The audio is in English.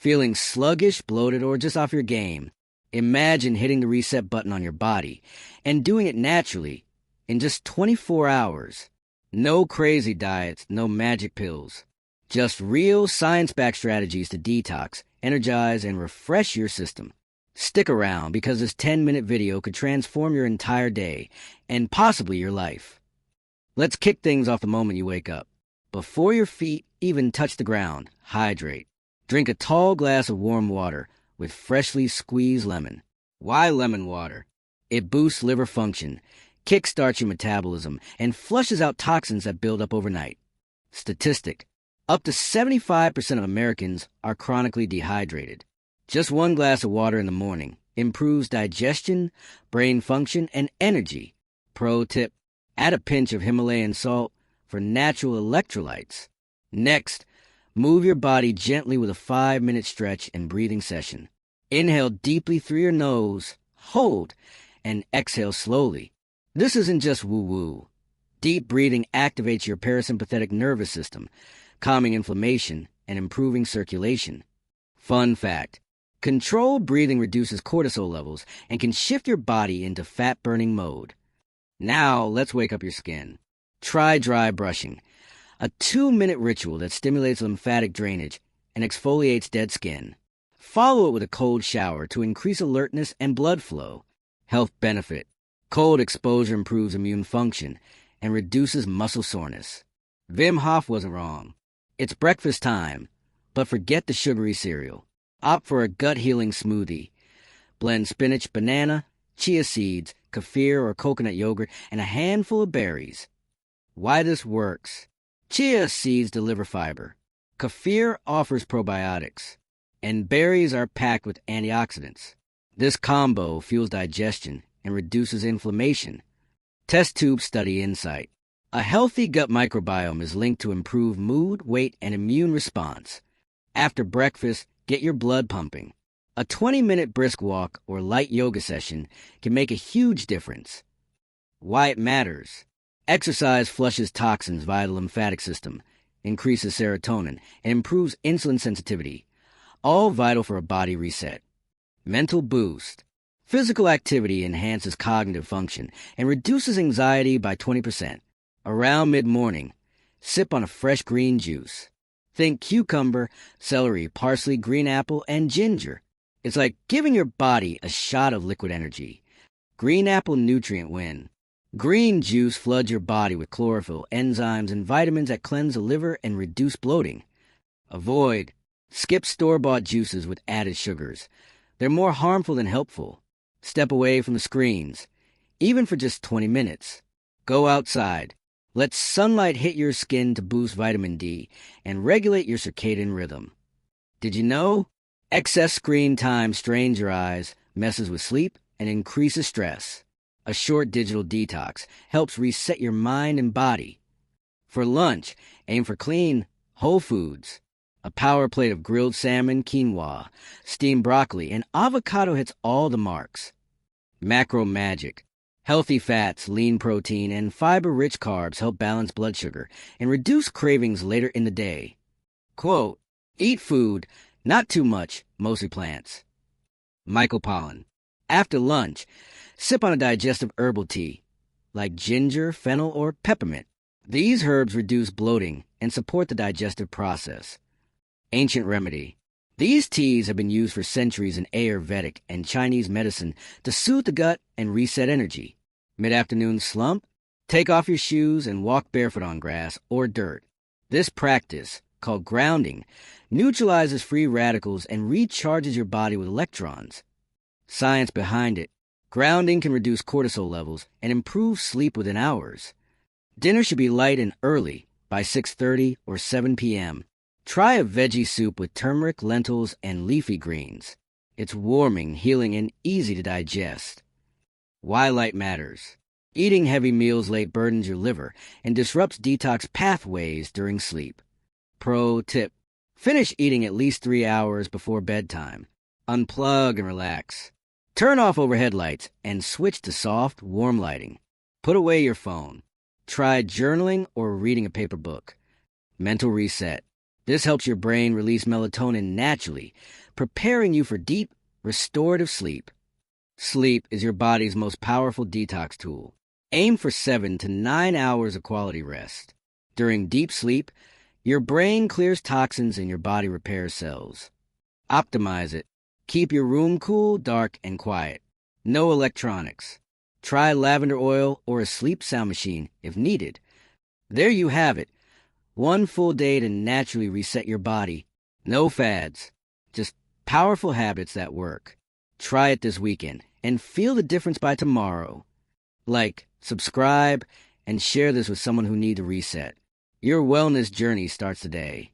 Feeling sluggish, bloated, or just off your game? Imagine hitting the reset button on your body and doing it naturally in just 24 hours. No crazy diets, no magic pills. Just real science-backed strategies to detox, energize, and refresh your system. Stick around because this 10-minute video could transform your entire day and possibly your life. Let's kick things off the moment you wake up. Before your feet even touch the ground, hydrate. Drink a tall glass of warm water with freshly squeezed lemon. Why lemon water? It boosts liver function, kickstarts your metabolism, and flushes out toxins that build up overnight. Statistic: up to 75% of Americans are chronically dehydrated. Just one glass of water in the morning improves digestion, brain function, and energy. Pro tip: add a pinch of Himalayan salt for natural electrolytes. Next, move your body gently with a 5-minute stretch and breathing session. Inhale deeply through your nose, hold, and exhale slowly. This isn't just woo-woo. Deep breathing activates your parasympathetic nervous system, calming inflammation and improving circulation. Fun fact: controlled breathing reduces cortisol levels and can shift your body into fat-burning mode. Now, let's wake up your skin. Try dry brushing, a 2-minute ritual that stimulates lymphatic drainage and exfoliates dead skin. Follow it with a cold shower to increase alertness and blood flow. Health benefit: cold exposure improves immune function and reduces muscle soreness. Wim Hof wasn't wrong. It's breakfast time, but forget the sugary cereal. Opt for a gut-healing smoothie. Blend spinach, banana, chia seeds, kefir or coconut yogurt, and a handful of berries. Why this works: chia seeds deliver fiber, kefir offers probiotics, and berries are packed with antioxidants. This combo fuels digestion and reduces inflammation. Test tube study insight: a healthy gut microbiome is linked to improved mood, weight, and immune response. After breakfast, get your blood pumping. A 20-minute brisk walk or light yoga session can make a huge difference. Why it matters: exercise flushes toxins via the lymphatic system, increases serotonin, and improves insulin sensitivity, all vital for a body reset. Mental boost: physical activity enhances cognitive function and reduces anxiety by 20%. Around mid-morning, sip on a fresh green juice. Think cucumber, celery, parsley, green apple, and ginger. It's like giving your body a shot of liquid energy. Green apple nutrient win. Green juice floods your body with chlorophyll, enzymes, and vitamins that cleanse the liver and reduce bloating. Skip store-bought juices with added sugars. They're more harmful than helpful. Step away from the screens, even for just 20 minutes. Go outside. Let sunlight hit your skin to boost vitamin D and regulate your circadian rhythm. Did you know? Excess screen time strains your eyes, messes with sleep, and increases stress. A short digital detox helps reset your mind and body. For lunch, aim for clean, whole foods. A power plate of grilled salmon, quinoa, steamed broccoli, and avocado hits all the marks. Macro magic: healthy fats, lean protein, and fiber-rich carbs help balance blood sugar and reduce cravings later in the day. Quote: eat food, not too much, mostly plants. Michael Pollan: after lunch, sip on a digestive herbal tea, like ginger, fennel, or peppermint. These herbs reduce bloating and support the digestive process. Ancient remedy: these teas have been used for centuries in Ayurvedic and Chinese medicine to soothe the gut and reset energy. Mid-afternoon slump? Take off your shoes and walk barefoot on grass or dirt. This practice, called grounding, neutralizes free radicals and recharges your body with electrons. Science behind it: grounding can reduce cortisol levels and improve sleep within hours. Dinner should be light and early, by 6:30 or 7 p.m. Try a veggie soup with turmeric, lentils, and leafy greens. It's warming, healing, and easy to digest. Why light matters: eating heavy meals late burdens your liver and disrupts detox pathways during sleep. Pro tip: finish eating at least 3 hours before bedtime. Unplug and relax. Turn off overhead lights and switch to soft, warm lighting. Put away your phone. Try journaling or reading a paper book. Mental reset: This helps your brain release melatonin naturally, preparing you for deep, restorative sleep. Sleep is your body's most powerful detox tool. Aim for 7 to 9 hours of quality rest. During deep sleep, your brain clears toxins and your body repairs cells. Optimize it. Keep your room cool, dark, and quiet. No electronics. Try lavender oil or a sleep sound machine if needed. There you have it. One full day to naturally reset your body. No fads. Just powerful habits that work. Try it this weekend and feel the difference by tomorrow. Like, subscribe, and share this with someone who needs a reset. Your wellness journey starts today.